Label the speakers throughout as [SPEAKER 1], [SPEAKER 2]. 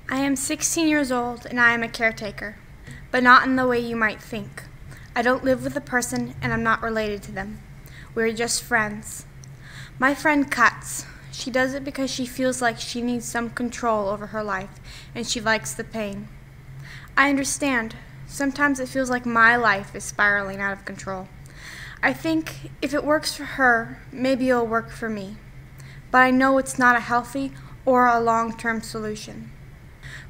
[SPEAKER 1] I am 16 years old and I am a caretaker, but not in the way you might think. I don't live with a person and I'm not related to them. We're just friends. My friend cuts. She does it because she feels like she needs some control over her life and she likes the pain. I understand. Sometimes it feels like my life is spiraling out of control. I think if it works for her, maybe it'll work for me. But I know it's not a healthy or a long-term solution.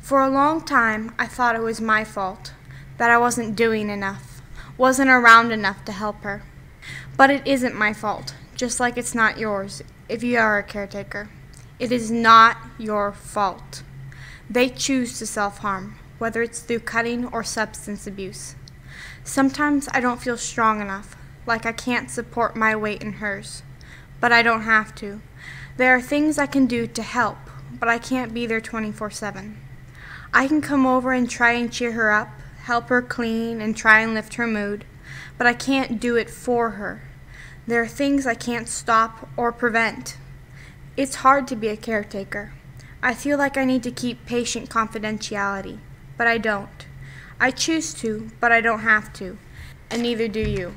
[SPEAKER 1] For a long time, I thought it was my fault, that I wasn't doing enough, wasn't around enough to help her. But it isn't my fault, just like it's not yours if you are a caretaker. It is not your fault. They choose to self-harm, whether it's through cutting or substance abuse. Sometimes I don't feel strong enough, like I can't support my weight in hers. But I don't have to. There are things I can do to help, but I can't be there 24/7. I can come over and try and cheer her up, help her clean, and try and lift her mood, but I can't do it for her. There are things I can't stop or prevent. It's hard to be a caretaker. I feel like I need to keep patient confidentiality, but I don't. I choose to, but I don't have to, and neither do you.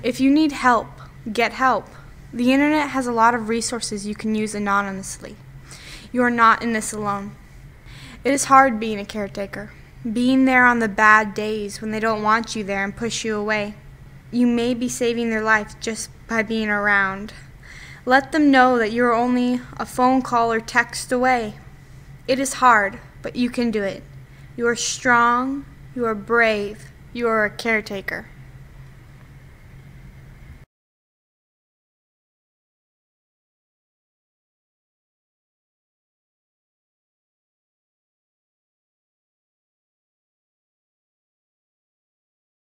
[SPEAKER 1] If you need help, get help. The internet has a lot of resources you can use anonymously. You are not in this alone. It is hard being a caretaker, being there on the bad days when they don't want you there and push you away. You may be saving their life just by being around. Let them know that you're only a phone call or text away. It is hard, but you can do it. You are strong, you are brave, you are a caretaker.